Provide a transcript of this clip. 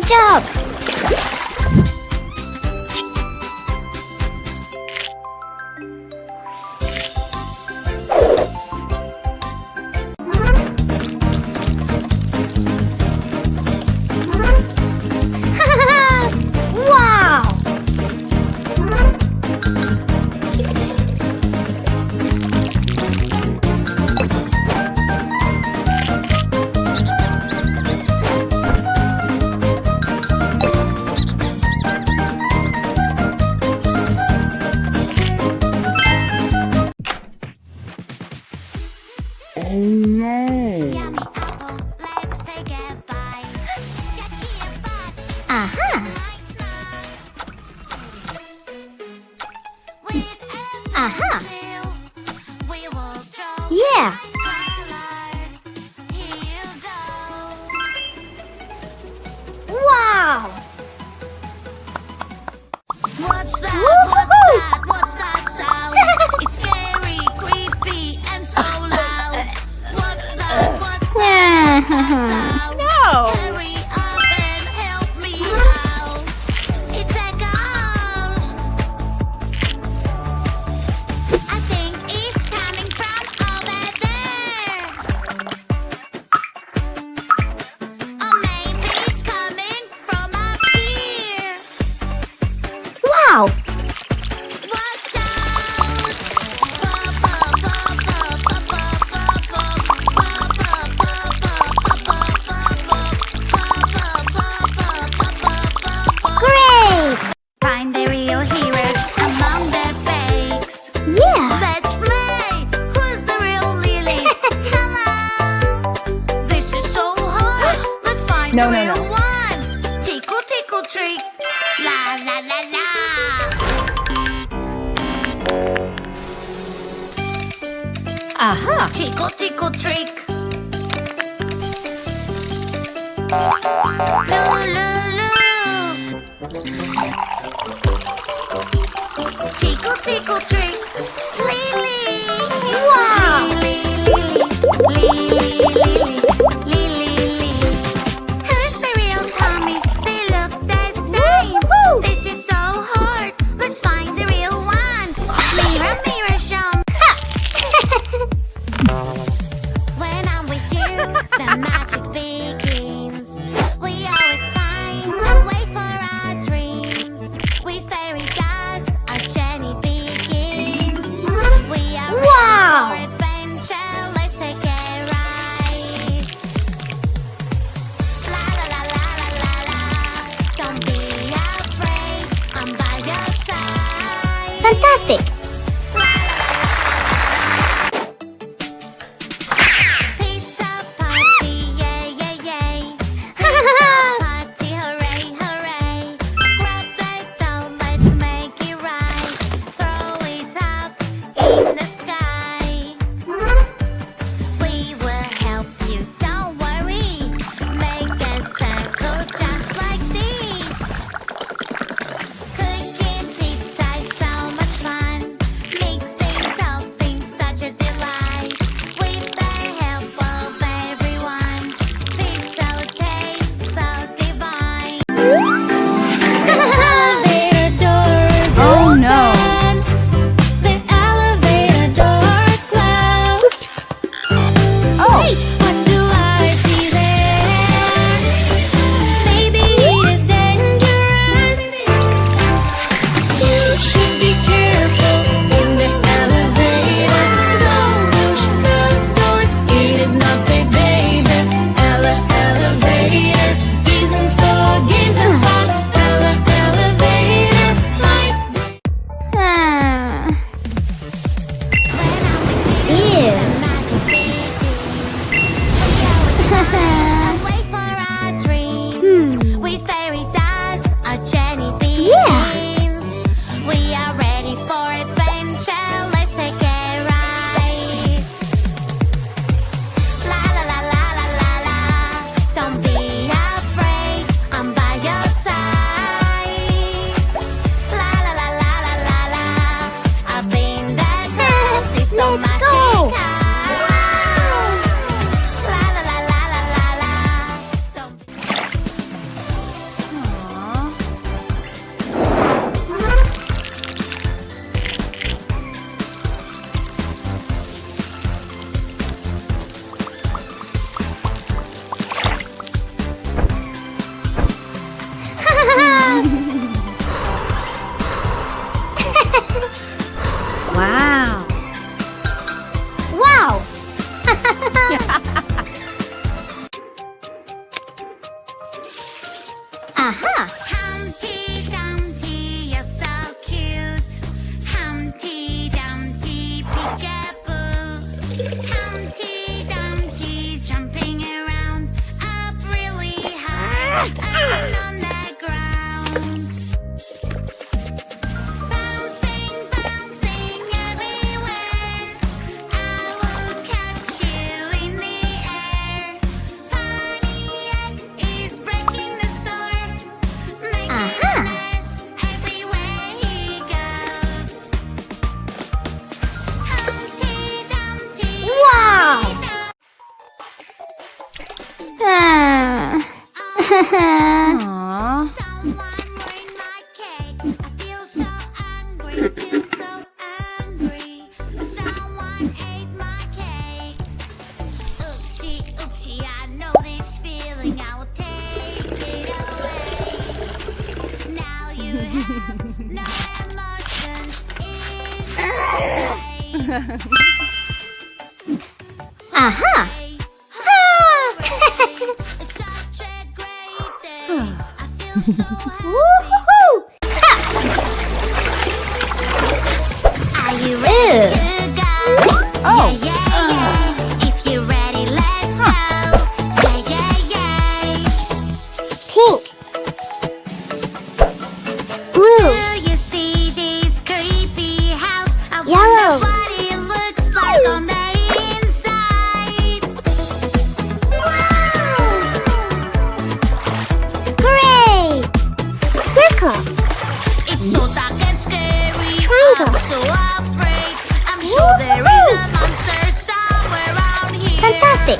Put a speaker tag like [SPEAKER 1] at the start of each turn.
[SPEAKER 1] Good job! Wow!
[SPEAKER 2] Oh no!
[SPEAKER 1] Aha! Aha! Yeah! Wow!
[SPEAKER 3] What's that?
[SPEAKER 1] Woo-hoo-hoo!
[SPEAKER 3] What's that sound? It's scary, creepy, and so loud. What's that? What's that sound?
[SPEAKER 1] No!
[SPEAKER 3] Hurry up and help me out. It's a ghost. I think it's coming from over there. Or maybe it's coming from up here.
[SPEAKER 1] Wow!
[SPEAKER 3] Watch out!
[SPEAKER 1] Great!
[SPEAKER 3] Find the real heroes among the fakes.
[SPEAKER 1] Yeah!
[SPEAKER 3] Let's play! Who's the real Lily? Hello! This is so hard! Let's find
[SPEAKER 2] No,
[SPEAKER 3] the
[SPEAKER 2] no,
[SPEAKER 3] real
[SPEAKER 2] no.
[SPEAKER 3] one! Tickle, tickle, trick! La, la, la, la!
[SPEAKER 1] Aha!
[SPEAKER 3] Tickle, tickle, trick! Tickle, tickle, trick! Lily!
[SPEAKER 1] Wow!
[SPEAKER 3] Lily. Who's the real Tommy? They look the same.
[SPEAKER 1] Woo-hoo!
[SPEAKER 3] This is so hard. Let's find the real one. Mirror, mirror, show me. When I'm with you, the magic begins. We always find a way for our dreams. With fairy dust, our journey begins. We are
[SPEAKER 1] Wow!
[SPEAKER 3] ready for adventure. Let's take a ride. La la la la la la la. Don't be afraid. I'm by your side.
[SPEAKER 1] Fantastic!
[SPEAKER 3] Pizza party, yay, yay, yay. Party, hooray, hooray. Grab the dough, let's make it right. Throw it up in the sky. We will help you, don't worry. Make a circle just like this. Cooking pizza is so much fun. No emotions
[SPEAKER 1] Aha!
[SPEAKER 3] It's such a great day. I feel so happy.
[SPEAKER 1] Woohoo! Ha!
[SPEAKER 3] Are you ready to go?
[SPEAKER 1] Oh.
[SPEAKER 3] Yeah, yeah, yeah. If you're ready, let's go. Yeah, yeah, yeah.
[SPEAKER 1] Pink. Blue.
[SPEAKER 3] Do you see this creepy house? I
[SPEAKER 1] Yellow.
[SPEAKER 3] wonder what it looks like on the inside.
[SPEAKER 1] Gray. Circle.
[SPEAKER 3] It's so dark and scary.
[SPEAKER 1] Triangle.
[SPEAKER 3] I'm so afraid. I'm sure there is a monster somewhere around here.
[SPEAKER 1] Fantastic.